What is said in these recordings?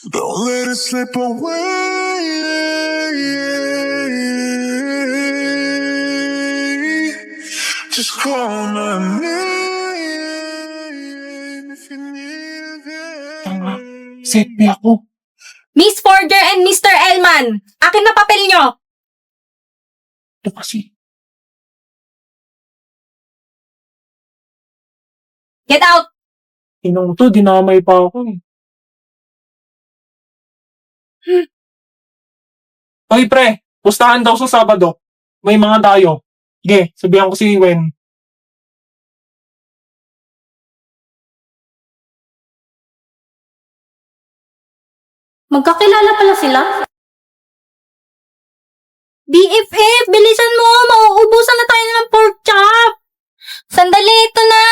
Don't let it slip away. Just call my name if you need Tanga, it. set me ako. Miss Forger and Mr. Elman! Akin na papel nyo! Ito kasi. Get out! Inong to, dinamay pa ako eh. Hoy pre, pustahan daw sa Sabado. May mga tayo. Sige, sabihan ko si Wen. Magkakilala pala sila? BFF, bilisan mo! Mauubusan na tayo ng pork chop! Sandali, ito na!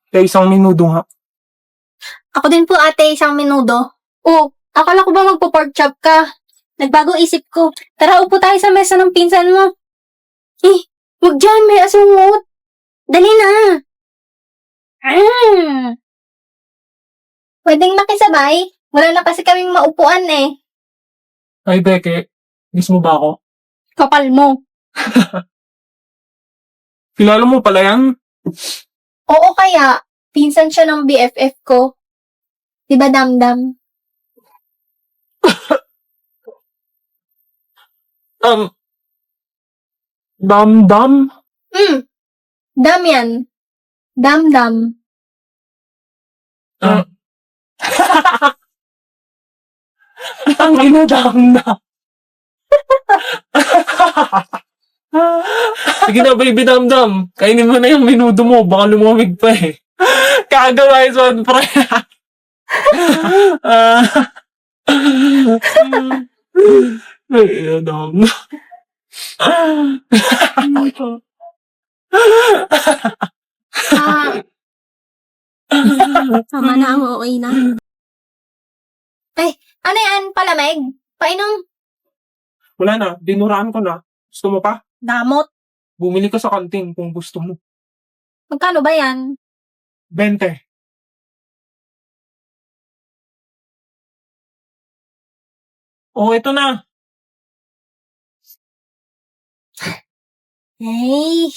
Kaya isang minuto nga. Ako din po ate, isang minuto. Oh, akala ko ba magpo-pork chop ka? Nagbago isip ko. Tara, upo tayo sa mesa ng pinsan mo. Wag dyan, may asungot. Dali na. Pwedeng makisabay? Wala na kasi kaming maupuan eh. Ay Beke, miss mo ba ako? Kapal mo. Kilala mo pala yan? Oo kaya, pinsan siya ng BFF ko. Diba damdam? Dam-dam? Dam yan. Damdam. Ang ina, dam-dam. Sige na baby dam-dam. Kainin mo na yung minuto mo. Baka lumamig pa eh. Kagawin son pre. Ay, dam-dam. Tama na, okay na. Ano yan? Palamig? Painom? Wala na, dinuraan ko na. Gusto mo pa? Damot. Bumili ka sa kantin kung gusto mo. Magkano ba yan? 20. Oh, ito na. Ay,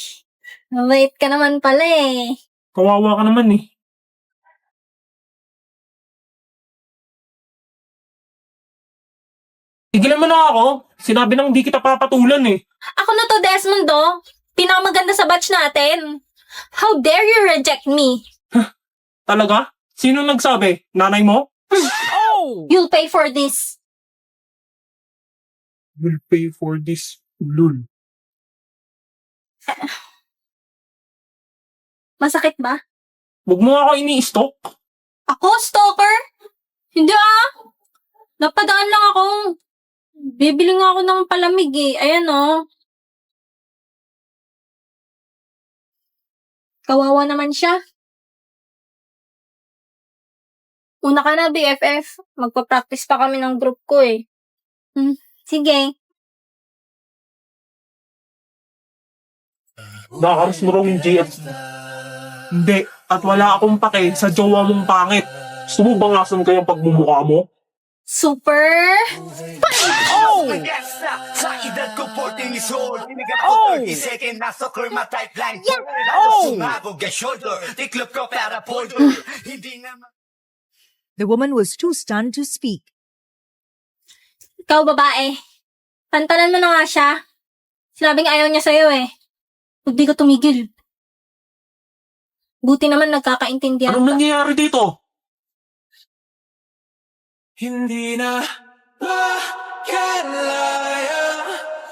mabait ka naman pala eh. Kawawa ka naman eh. Tigilan mo na ako. Sinabi nang di kita papatulan eh. Ako na to, Desmondo. Pinakamaganda sa batch natin. How dare you reject me? Talaga? Sino nagsabi? Nanay mo? You'll pay for this. Will pay for this. Lul. Masakit ba? Huwag mo ako ini-stalk. Ako, stalker? Hindi ah. Napadaan lang ako. Bibili nga ako ng palamig eh. Ayan oh. Kawawa naman siya. Una ka na, BFF. Magpa-practice pa kami ng group ko eh. Sige. Nakakaras mo raw yung GF. Hindi. At wala akong pake sa jowa mong pangit. Gusto mo bang asan kayang pagmumukha mo? Super. Sa edad ko 14 years old, Binigat ko 30 second, nasa kurma type line. Lalo sumabog ang shoulder, tiklop ko para polder. Hindi naman. The woman was too stunned to speak. Ikaw, babae. Pantalan mo na nga siya. Sinabing ayaw niya sa'yo eh. Huwag di ka tumigil. Buti naman nagkakaintindihan Anong ka. nangyayari dito? Hindi na makalaya.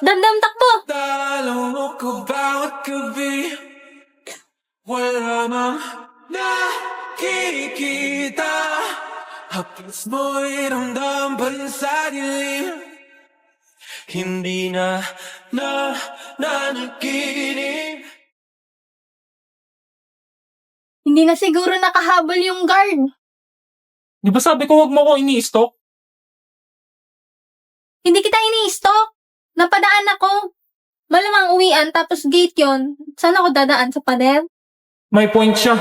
Damdam takbo! Dalaw mo ko bawat gabi. Wala mang nakikita. Haplos mo'y ramdam pa rin sa dilim. Hindi na nanaginip. Hindi na siguro nakahabol yung guard. Di ba sabi ko huwag mo ko ini-stalk? Hindi kita ini-stalk. Napadaan ako. Malamang uwian tapos gate yon. Saan ako dadaan sa pader? May point siya.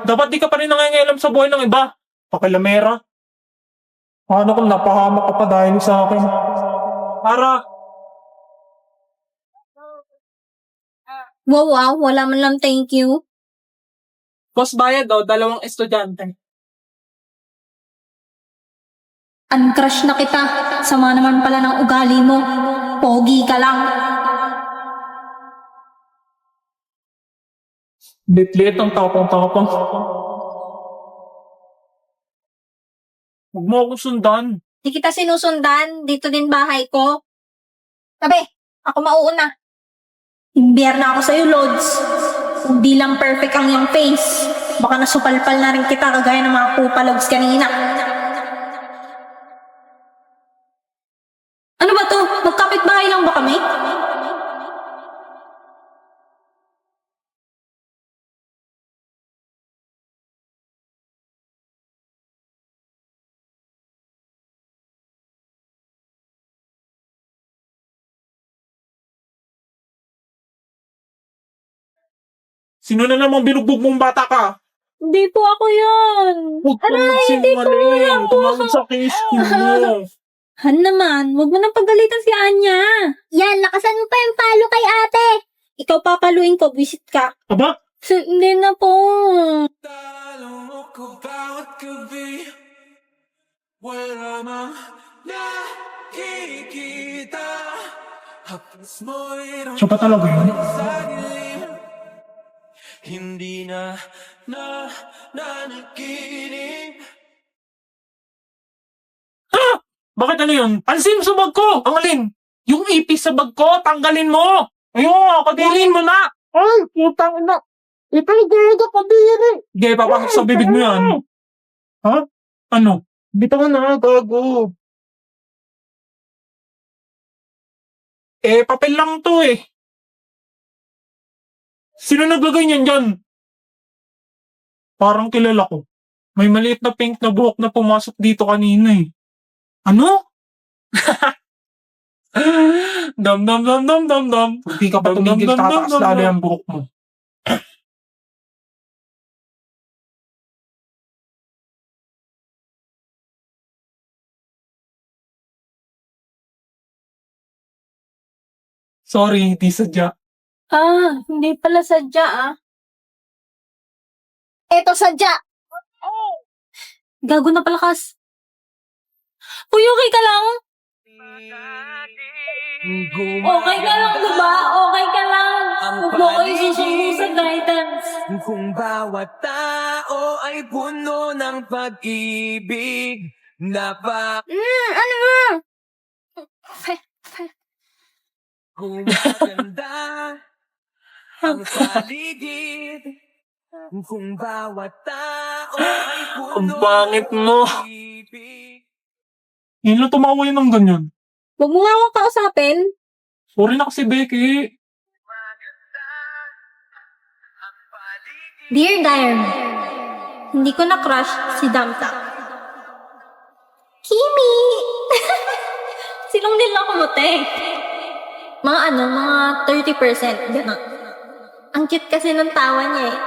Dapat di ka pa rin nangangialam sa buhay ng iba. Pakilamera. Paano kung napahamak ka pa dahil sa akin? Para, Wow, wala man lang thank you. boss bayad daw, 2 estudyante. Uncrush na kita. Sama naman pala ng ugali mo. Pogi ka lang. Bitlit ang tapang-tapang. Huwag mo akong sundan. Di kita sinusundan. Dito din bahay ko. Tabi, ako mauuna. Imbiyer na ako sa'yo, Lods. Kung di lang perfect ang iyong face, baka nasupalpal na rin kita kagaya ng mga pupalogs kanina. Ano ba to? Magkapit-bahay lang ba kami? Sino na namang binugbog mong bata ka? Hindi po ako yun. Huwag kang magsinungaling. Tumawag sa case ko mo. Han naman, huwag mo nang pagalitan si Anya. Yan, lakasan mo pa yung palo kay ate. Ikaw papaluin ko, visit ka. Aba? Hindi na po. Talong ko bawat gabi. Wala mang nakikita. Hapos mo'y Siya ba talaga yun? sa dilim. Hindi na nanaginip. Bakit ano yun? Pansin sa bag ko! Ang alin? Yung ipis sa bag ko, tanggalin mo! Ayun, kadilin mo na! Ay, putang ina! Ito yung gaya kadilin eh! Sige, papasok sa bibig mo yan. Ha? Ano? Bitawan na, gago. Papel lang to eh. Sino naglagay niyan dyan? Parang kilala ko. May maliit na pink na buhok na pumasok dito kanina eh. Ano? Dam dam dam dam dam dam. Hindi ka pa tumigil, tataas lalo yung buhok mo. Sorry, di sadya. Hindi pala sadya Eto sadya. Gago na palakas. Uy, okay ka lang? Okay ka lang, diba? Okay ka lang. Huwag mo ko isusumo sa guidance. Kung bawat tao ay puno ng pag-ibig. Ano ba? Kung maganda ang paligid. Kung bawat tao ay puno Ang pangit mo. ng pag-ibig. Yun lang tumawa yun ng ganyan. Huwag mo nga akong kausapin. Sorry na kasi, Becky. Dear Diary, hindi ko na-crush si Damta. Kimi! Silong din lang kumuti. Mga 30%. Gano'n. Ang cute kasi ng tawa niya eh.